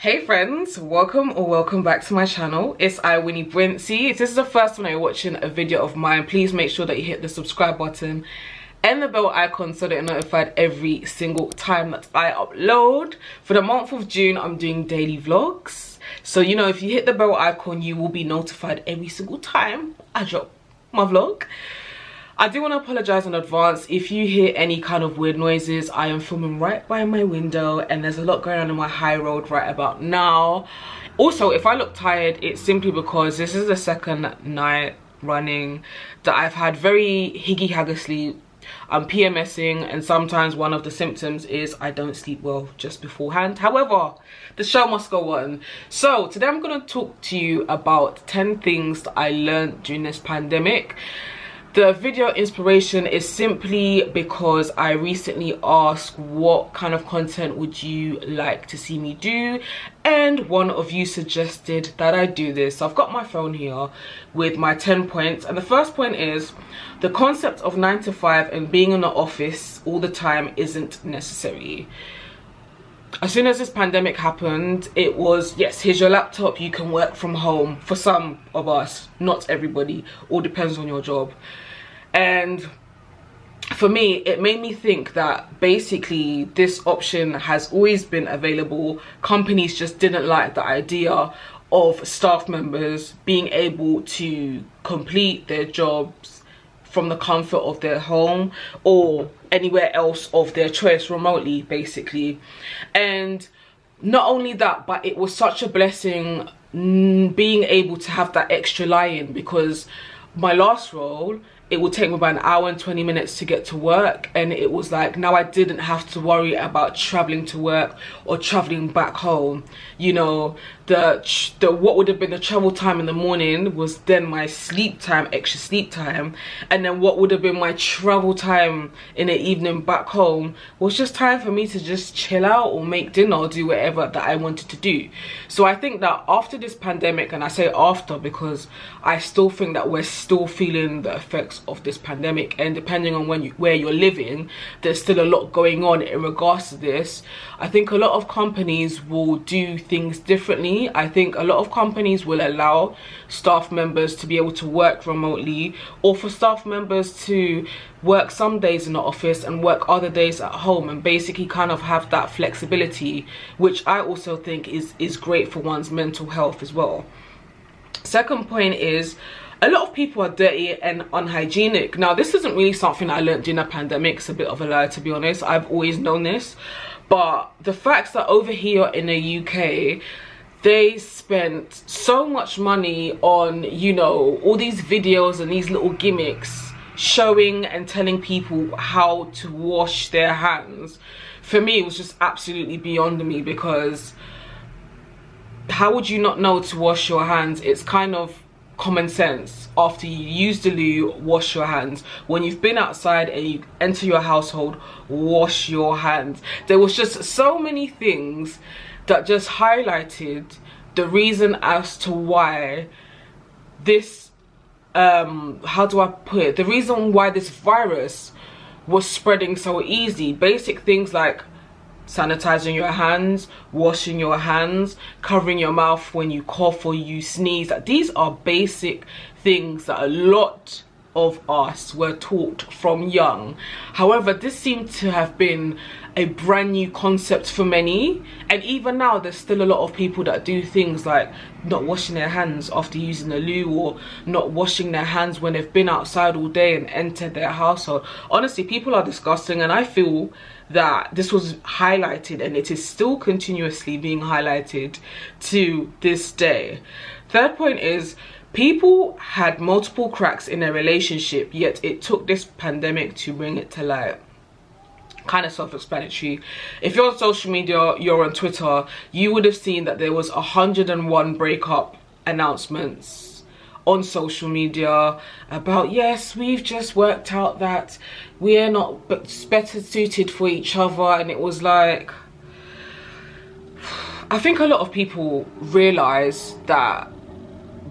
Hey friends, welcome back to my channel. It's Wini. If this is the first time you're watching a video of mine, please make sure that you hit the subscribe button and the bell icon so that you're notified every single time that I upload. For the month of June, I'm doing daily vlogs. So you know, if you hit the bell icon, you will be notified every single time I drop my vlog. I do want to apologize in advance if you hear any kind of weird noises. I am filming right by my window and there's a lot going on in my high road right about now. Also, if I look tired, it's simply because this is the second night running that I've had very higgy-haggy sleep. I'm PMSing, and sometimes one of the symptoms is I don't sleep well just beforehand. However, the show must go on. So today I'm going to talk to you about 10 things that I learned during this pandemic. The video inspiration is simply because I recently asked what kind of content would you like to see me do, and one of you suggested that I do this. So I've got my phone here with my 10 points, and the first point is the concept of 9 to 5 and being in the office all the time isn't necessary. As soon as this pandemic happened, it was, yes, here's your laptop, you can work from home. For some of us, not everybody, all depends on your job. And for me, it made me think that basically this option has always been available. Companies just didn't like the idea of staff members being able to complete their jobs from the comfort of their home or anywhere else of their choice, remotely basically. And not only that, but it was such a blessing being able to have that extra lie-in, because my last role, it would take me about 1 hour and 20 minutes to get to work, and it was like now I didn't have to worry about traveling to work or traveling back home. You know, the what would have been the travel time in the morning was then my sleep time, extra sleep time, and then what would have been my travel time in the evening back home was just time for me to just chill out or make dinner or do whatever that I wanted to do. So I think that after this pandemic, and I say after because I still think that we're still feeling the effects of this pandemic, and depending on where you're living, there's still a lot going on in regards to this. I think a lot of companies will do things differently. I think a lot of companies will allow staff members to be able to work remotely, or for staff members to work some days in the office and work other days at home, and basically kind of have that flexibility, which I also think is great for one's mental health as well. Second point is, a lot of people are dirty and unhygienic. Now, this isn't really something I learned during the pandemic. It's a bit of a lie, to be honest. I've always known this. But the facts that over here in the UK, they spent so much money on, you know, all these videos and these little gimmicks showing and telling people how to wash their hands. For me, it was just absolutely beyond me, because how would you not know to wash your hands? It's kind of common sense. After you use the loo, wash your hands. When you've been outside and you enter your household, wash your hands. There was just so many things that just highlighted the reason as to why this how do I put it, the reason why this virus was spreading so easy. Basic things like sanitizing your hands, washing your hands, covering your mouth when you cough or you sneeze. These are basic things that a lot of us were taught from young. However, this seemed to have been a brand new concept for many, and even now there's still a lot of people that do things like not washing their hands after using the loo, or not washing their hands when they've been outside all day and entered their household. Honestly, people are disgusting, and I feel that this was highlighted, and it is still continuously being highlighted to this day. Third point is, people had multiple cracks in their relationship, yet it took this pandemic to bring it to light. Kind of self-explanatory. If you're on social media, you're on Twitter, you would have seen that there was 101 breakup announcements on social media about, yes, we've just worked out that we're not better suited for each other. And it was like, I think a lot of people realize that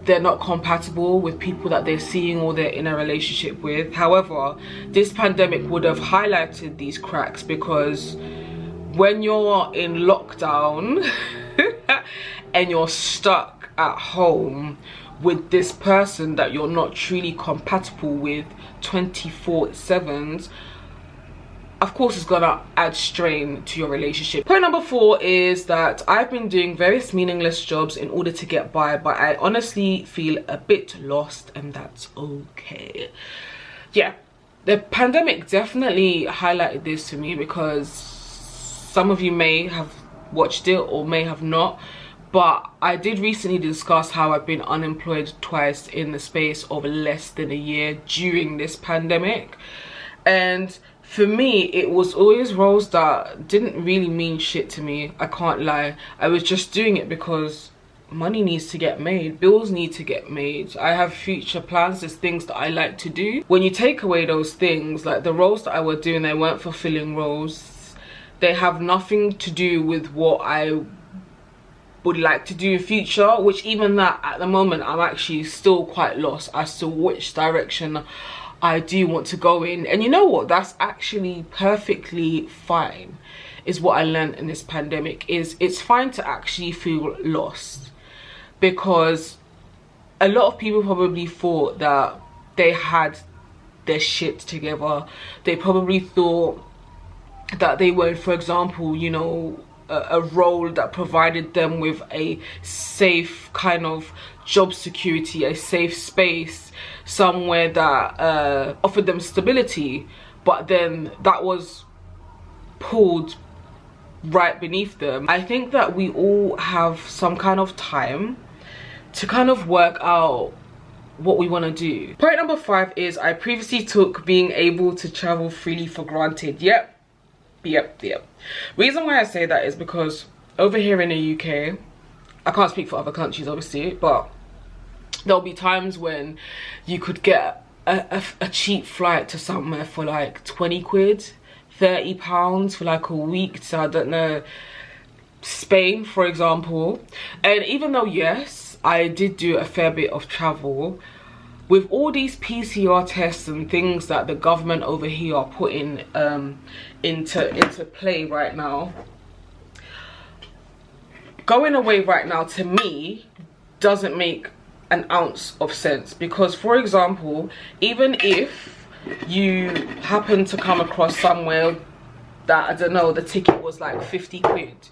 they're not compatible with people that they're seeing or they're in a relationship with. However, this pandemic would have highlighted these cracks, because when you're in lockdown and you're stuck at home with this person that you're not truly compatible with 24/7, of course it's gonna add strain to your relationship. Point number 4 is that I've been doing various meaningless jobs in order to get by, but I honestly feel a bit lost, and that's okay. Yeah, the pandemic definitely highlighted this to me, because some of you may have watched it or may have not, but I did recently discuss how I've been unemployed twice in the space of less than a year during this pandemic. And for me, it was always roles that didn't really mean shit to me, I can't lie. I was just doing it because money needs to get made, bills need to get made, I have future plans, there's things that I like to do. When you take away those things, like the roles that I was doing, they weren't fulfilling roles. They have nothing to do with what I would like to do in future, which even that, at the moment, I'm actually still quite lost as to which direction I do want to go in. And you know what, that's actually perfectly fine, is what I learned in this pandemic. Is it's fine to actually feel lost, because a lot of people probably thought that they had their shit together. They probably thought that they were, for example, you know, a role that provided them with a safe kind of job security, a safe space, somewhere that offered them stability, but then that was pulled right beneath them. I think that we all have some kind of time to kind of work out what we want to do. Point number 5 is I previously took being able to travel freely for granted. Yep. Reason why I say that is because over here in the UK, I can't speak for other countries obviously, but there'll be times when you could get a cheap flight to somewhere for like 20 quid, 30 pounds for like a week to, I don't know, Spain for example. And even though yes, I did do a fair bit of travel, with all these PCR tests and things that the government over here are putting into play right now, going away right now to me doesn't make an ounce of sense. Because for example, even if you happen to come across somewhere that, I don't know, the ticket was like 50 quid,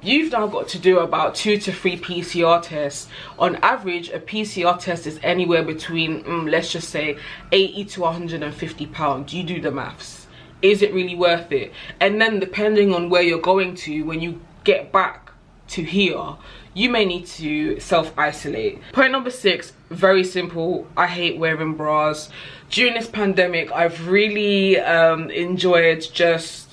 you've now got to do about 2 to 3 PCR tests. On average, a PCR test is anywhere between, let's just say, 80 to 150 pounds. You do the maths. Is it really worth it? And then depending on where you're going to, when you get back to here, you may need to self-isolate. Point number 6, very simple. I hate wearing bras. During this pandemic, I've really enjoyed just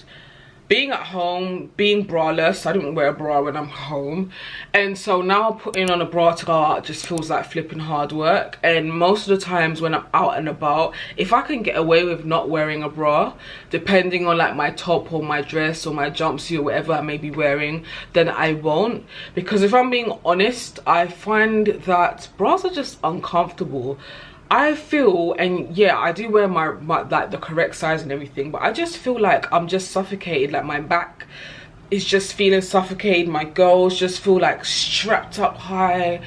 being at home, being braless. I don't wear a bra when I'm home, and so now putting on a bra to go out just feels like flipping hard work. And most of the times when I'm out and about, if I can get away with not wearing a bra, depending on like my top or my dress or my jumpsuit or whatever I may be wearing, then I won't. Because if I'm being honest, I find that bras are just uncomfortable. I feel, and yeah, I do wear my like the correct size and everything, but I just feel like I'm just suffocated. Like my back is just feeling suffocated, my girls just feel like strapped up high.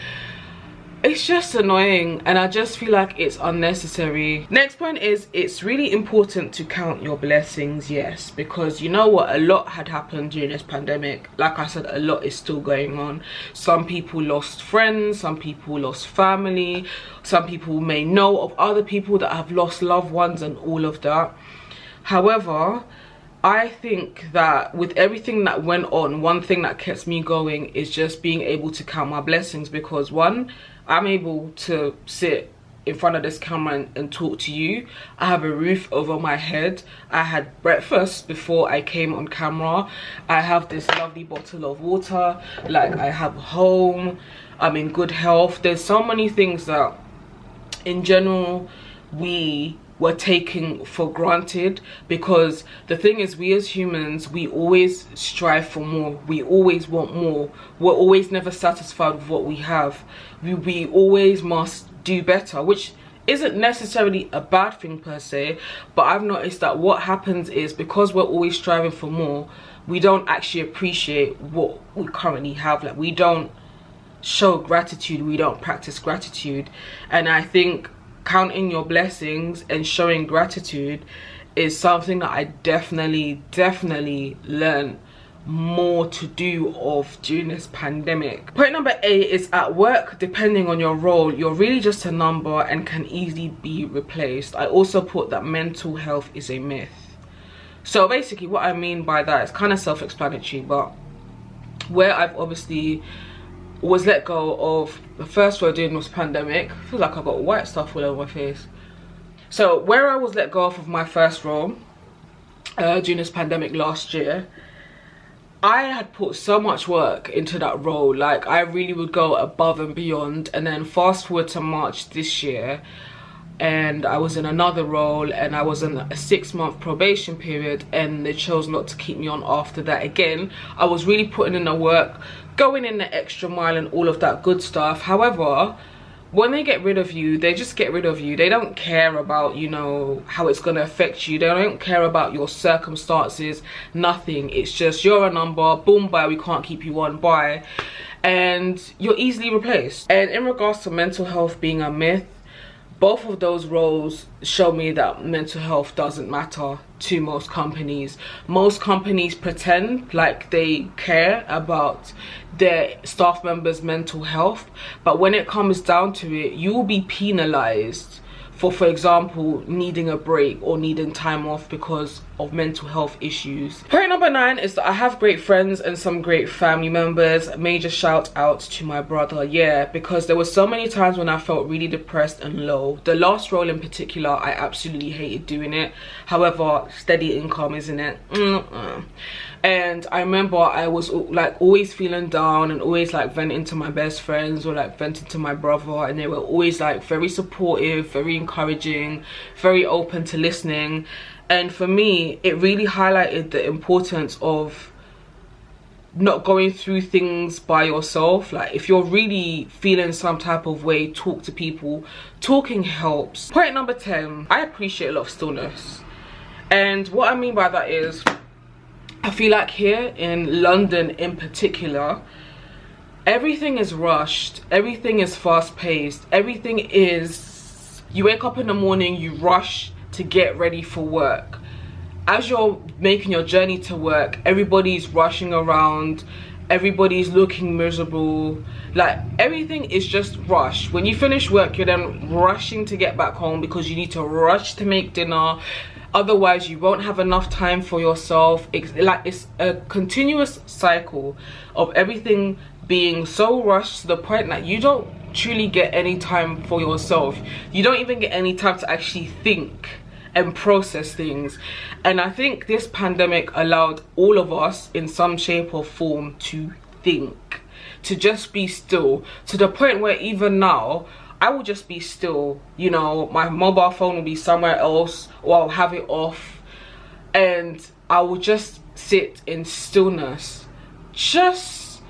It's just annoying, and I just feel like it's unnecessary. Next point is, it's really important to count your blessings. Yes, because you know what, a lot had happened during this pandemic. Like I said, a lot is still going on. Some people lost friends, some people lost family, some people may know of other people that have lost loved ones and all of that. However, I think that with everything that went on, one thing that kept me going is just being able to count my blessings. Because one, I'm able to sit in front of this camera and talk to you. I have a roof over my head. I had breakfast before I came on camera. I have this lovely bottle of water. Like, I have a home. I'm in good health. There's so many things that in general we were taking for granted, because the thing is, we as humans, we always strive for more. We always want more. We're always never satisfied with what we have. We always must do better, which isn't necessarily a bad thing per se, but I've noticed that what happens is, because we're always striving for more, we don't actually appreciate what we currently have. Like, we don't show gratitude, we don't practice gratitude. And I think counting your blessings and showing gratitude is something that I definitely learned more to do of during this pandemic. Point number 8 is, at work, depending on your role, you're really just a number and can easily be replaced. I also put that mental health is a myth. So basically what I mean by that is kind of self-explanatory, but where I've obviously was let go of the first role during this pandemic, I feel like I got white stuff all over my face. So where I was let go of my first role during this pandemic last year, I had put so much work into that role. Like, I really would go above and beyond. And then fast forward to March this year, and I was in another role, and I was in a 6-month probation period, and they chose not to keep me on after that. Again, I was really putting in the work, going in the extra mile and all of that good stuff. However, when they get rid of you, they just get rid of you. They don't care about, you know, how it's going to affect you. They don't care about your circumstances, nothing. It's just, you're a number, boom, bye, we can't keep you on, bye. And you're easily replaced. And in regards to mental health being a myth, both of those roles show me that mental health doesn't matter to most companies. Most companies pretend like they care about their staff members' mental health, but when it comes down to it, you will be penalized for example, needing a break or needing time off because of mental health issues. Point number 9 is that I have great friends and some great family members. Major shout out to my brother, yeah, because there were so many times when I felt really depressed and low. The last role in particular, I absolutely hated doing it. However, steady income, isn't it? And I remember I was like always feeling down and always like venting to my best friends or like venting to my brother, and they were always like very supportive, very encouraging, very open to listening. And for me, it really highlighted the importance of not going through things by yourself. Like, if you're really feeling some type of way, talk to people. Talking helps. Point number 10, I appreciate a lot of stillness. And what I mean by that is, I feel like here in London in particular, everything is rushed, everything is fast-paced, everything is, you wake up in the morning, you rush to get ready for work. As you're making your journey to work, everybody's rushing around, everybody's looking miserable, like everything is just rushed. When you finish work, you're then rushing to get back home because you need to rush to make dinner. Otherwise, you won't have enough time for yourself. It's a continuous cycle of everything being so rushed to the point that you don't truly get any time for yourself. You don't even get any time to actually think and process things. And I think this pandemic allowed all of us in some shape or form to think, to just be still, to the point where even now I will just be still. You know, my mobile phone will be somewhere else, or I'll have it off, and I will just sit in stillness, just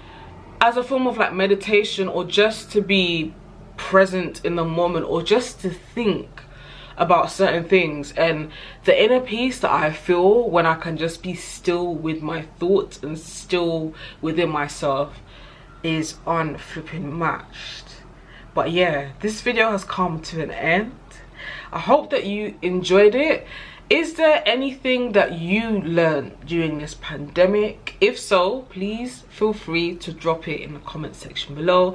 as a form of like meditation, or just to be present in the moment, or just to think about certain things. And the inner peace that I feel when I can just be still with my thoughts and still within myself is unflipping matched. But yeah, this video has come to an end. I hope that you enjoyed it. Is there anything that you learned during this pandemic? If so, please feel free to drop it in the comment section below.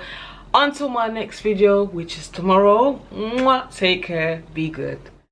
Until my next video, which is tomorrow, take care, be good.